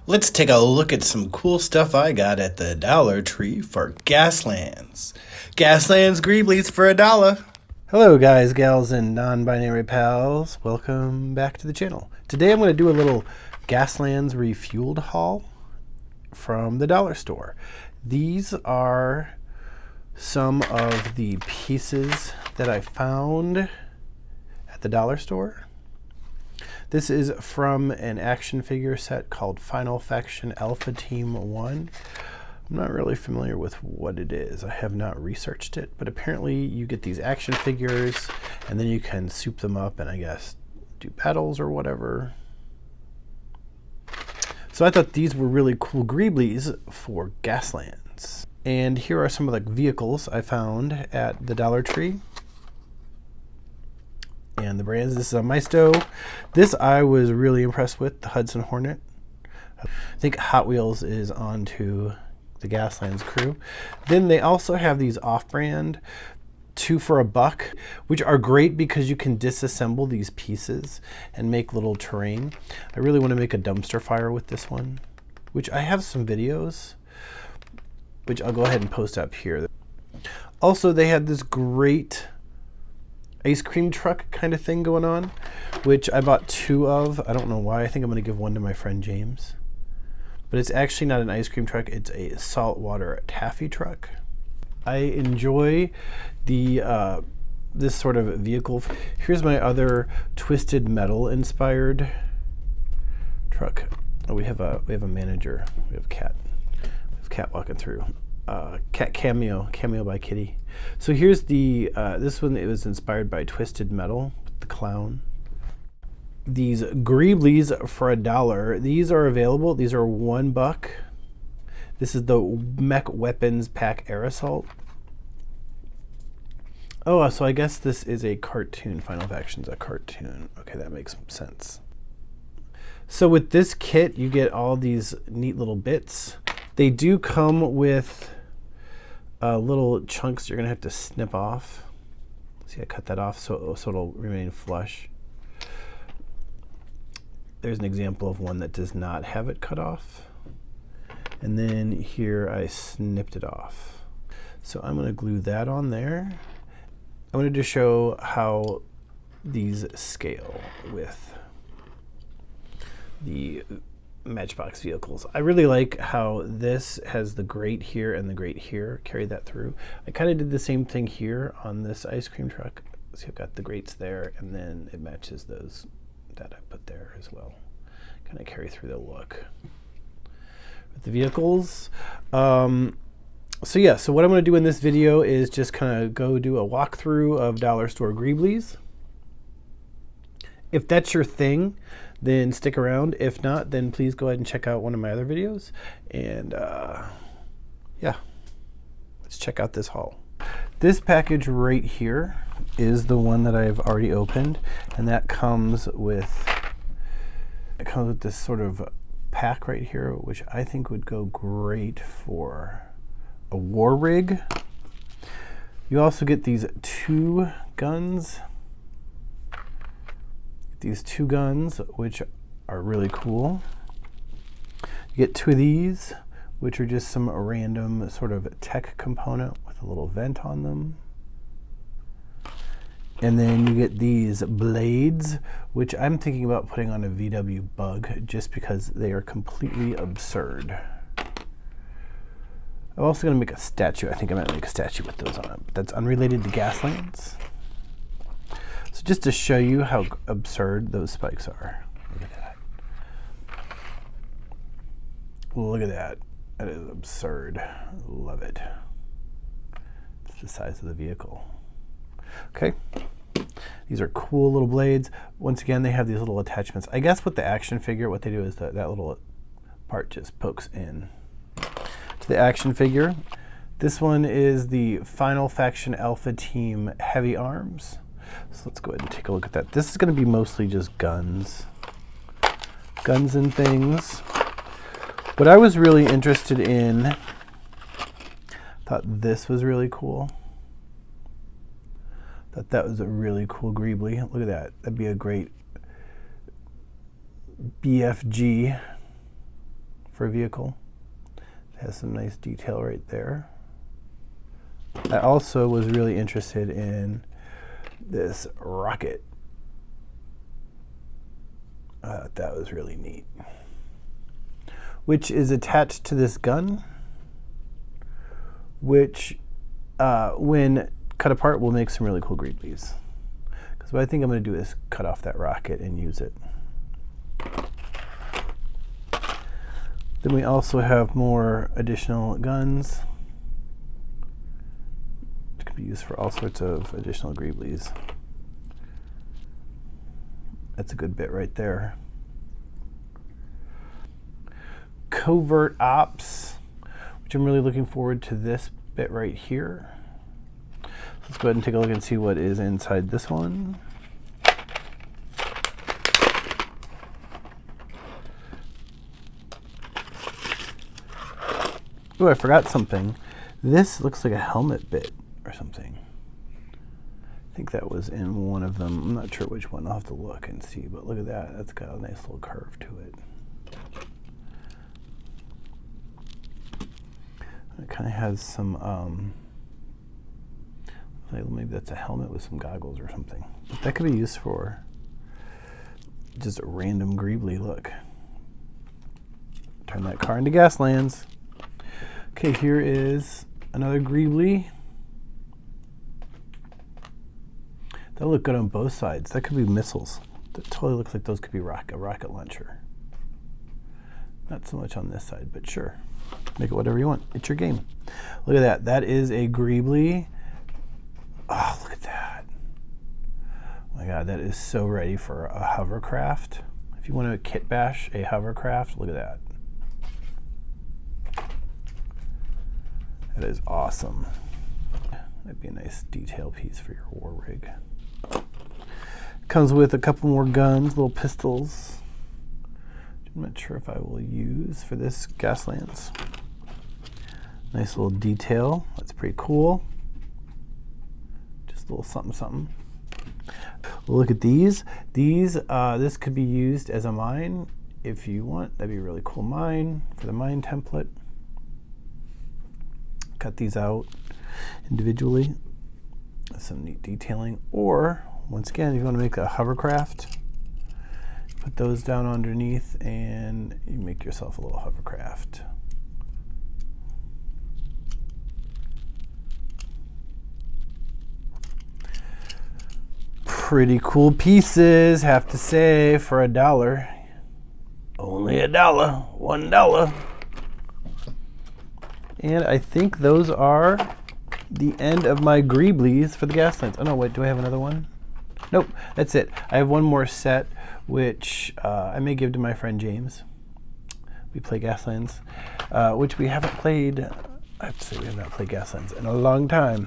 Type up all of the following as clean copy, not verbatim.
Let's take a look at some cool stuff I got at the Dollar Tree for Gaslands. Gaslands Greeblies for $1. Hello guys, gals, and non-binary pals. Welcome back to the channel. Today I'm going to do a little Gaslands Refuelled haul from the dollar store. These are some of the pieces that I found at the dollar store. This is from an action figure set called Final Faction Alpha Team 1. I'm not really familiar with what it is. I have not researched it, but apparently you get these action figures and then you can soup them up and I guess do battles or whatever. So I thought these were really cool Greeblies for Gaslands. And here are some of the vehicles I found at the Dollar Tree. And the brands, this is a Maisto. This I was really impressed with, the Hudson Hornet. I think Hot Wheels is onto the Gaslands crew. Then they also have these off-brand 2 for $1, which are great because you can disassemble these pieces and make little terrain. I really want to make a dumpster fire with this one, which I have some videos, which I'll go ahead and post up here. Also, they had this great ice cream truck kind of thing going on, which I bought 2 of. I don't know why. I think I'm going to give one to my friend James. But it's actually not an ice cream truck. It's a saltwater taffy truck. I enjoy the this sort of vehicle. Here's my other Twisted Metal inspired truck. Oh, we have a manager. We have Cat. We have Cat walking through. Cat cameo by Kitty. So here's the this one. It was inspired by Twisted Metal, the clown. These Greeblies for $1. These are available. These are $1. This is the Mech Weapons Pack Aerosol. Oh, so I guess this is a cartoon. Final Faction's a cartoon. Okay, that makes sense. So with this kit, you get all these neat little bits. They do come with little chunks you're gonna have to snip off. See, I cut that off so it'll remain flush. There's an example of one that does not have it cut off. And then here I snipped it off. So I'm gonna glue that on there. I wanted to show how these scale with the Matchbox vehicles. I really like how this has the grate here and the grate here, carry that through. I kind of did the same thing here on this ice cream truck. So I've got the grates there and then it matches those that I put there as well. Kind of carry through the look. With the vehicles. So yeah, so what I'm going to do in this video is just kind of go do a walkthrough of dollar store Greeblies. If that's your thing, then stick around. If not, then please go ahead and check out one of my other videos. And yeah, let's check out this haul. This package right here is the one that I've already opened, and that comes with this sort of pack right here, which I think would go great for a war rig. You also get these 2 guns. These 2 guns, which are really cool. You get 2 of these, which are just some random sort of tech component with a little vent on them. And then you get these blades, which I'm thinking about putting on a VW Bug just because they are completely absurd. I'm also going to make a statue. I think I might make a statue with those on it. That's unrelated to Gaslands. So just to show you how absurd those spikes are. Look at that. Look at that. That is absurd. Love it. It's the size of the vehicle. Okay. These are cool little blades. Once again, they have these little attachments. I guess with the action figure, what they do is that little part just pokes in to the action figure. This one is the Final Faction Alpha Team Heavy Arms. So let's go ahead and take a look at that. This is going to be mostly just guns and things. What I was really interested in, thought this was really cool. Thought that was a really cool Greebly. Look at that. That'd be a great BFG for a vehicle. It has some nice detail right there. I also was really interested in this rocket. That was really neat. Which is attached to this gun, which when cut apart will make some really cool Greeblies. Because what I think I'm going to do is cut off that rocket and use it. Then we also have more additional guns. It could be used for all sorts of additional Greeblies. That's a good bit right there. Covert Ops, which I'm really looking forward to this bit right here. Let's go ahead and take a look and see what is inside this one. Oh, I forgot something. This looks like a helmet bit or something. I think that was in one of them. I'm not sure which one. I'll have to look and see, but look at that. That's got a nice little curve to it. It kind of has some, maybe that's a helmet with some goggles or something. But that could be used for just a random Greebly look. Turn that car into Gaslands. Okay, here is another Greebly. That'll look good on both sides. That could be missiles. That totally looks like those could be a rocket launcher. Not so much on this side, but sure. Make it whatever you want. It's your game. Look at that. That is a Greebly. Oh, look at that. Oh my God, that is so ready for a hovercraft. If you want to kit bash a hovercraft, look at that. That is awesome. That'd be a nice detail piece for your war rig. Comes with a couple more guns, little pistols. I'm not sure if I will use for this Gaslands. Nice little detail. That's pretty cool. Just a little something, something. Look at these. This could be used as a mine if you want. That'd be a really cool mine for the mine template. Cut these out individually. That's some neat detailing. Or, once again, if you want to make a hovercraft, put those down underneath and you make yourself a little hovercraft. Pretty cool pieces, have to say, for $1. Only $1, $1. And I think those are the end of my Greeblies for the Gaslands. Oh no, wait, do I have another one? Nope, that's it. I have one more set, which I may give to my friend James. We play Gaslands, which we haven't played. I have to say we have not played Gaslands in a long time.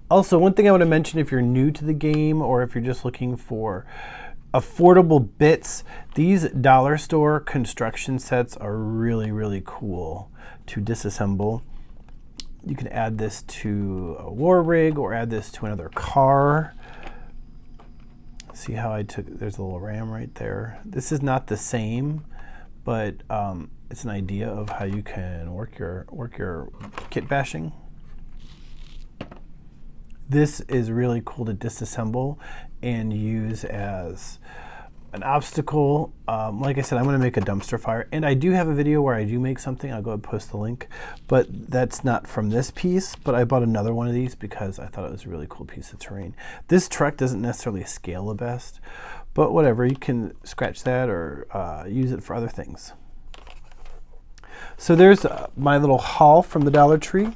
Also, one thing I want to mention, if you're new to the game or if you're just looking for affordable bits, these dollar store construction sets are really, really cool to disassemble. You can add this to a war rig or add this to another car. See how I took, there's a little ram right there. This is not the same, but it's an idea of how you can work your kit bashing. This is really cool to disassemble and use as an obstacle. Like I said, I'm going to make a dumpster fire, and I do have a video where I do make something. I'll go ahead and post the link, but that's not from this piece, but I bought another one of these because I thought it was a really cool piece of terrain. This truck doesn't necessarily scale the best, but whatever, you can scratch that or use it for other things. So there's my little haul from the Dollar Tree.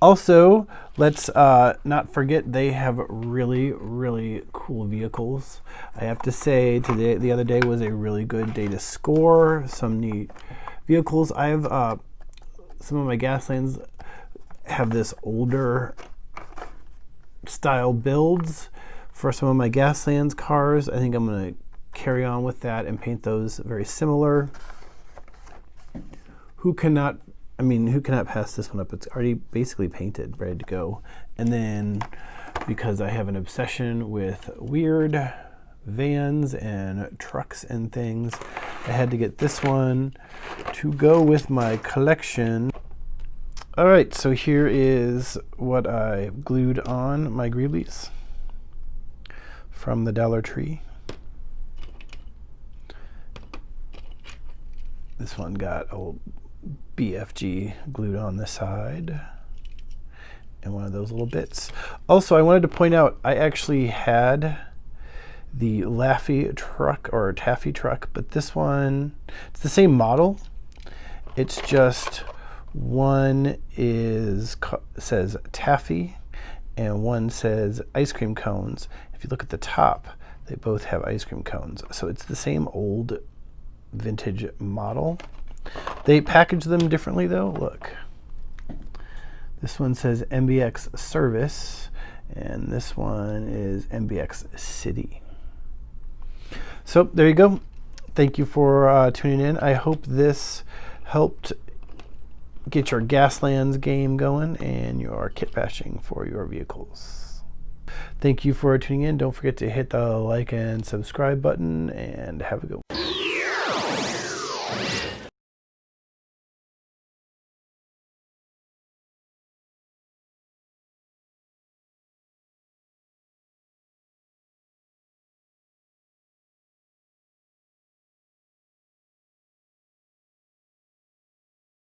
Also, let's not forget they have really, really cool vehicles. I have to say, the other day was a really good day to score some neat vehicles. I have some of my Gaslands have this older style builds for some of my Gaslands cars. I think I'm going to carry on with that and paint those very similar. Who cannot pass this one up? It's already basically painted, ready to go. And then, because I have an obsession with weird vans and trucks and things. I had to get this one to go with my collection. All right, so here is what I glued on my Greeblies from the Dollar Tree. This one got old BFG glued on the side and one of those little bits. Also, I wanted to point out I actually had the Laffy truck or Taffy truck, but this one, it's the same model. It's just one says Taffy and one says ice cream cones. If you look at the top, they both have ice cream cones. So it's the same old vintage model. They package them differently though. Look, this one says MBX Service and this one is MBX City. So there you go. Thank you for tuning in. I hope this helped get your Gaslands game going and your kit bashing for your vehicles. Thank you for tuning in. Don't forget to hit the like and subscribe button and have a good one.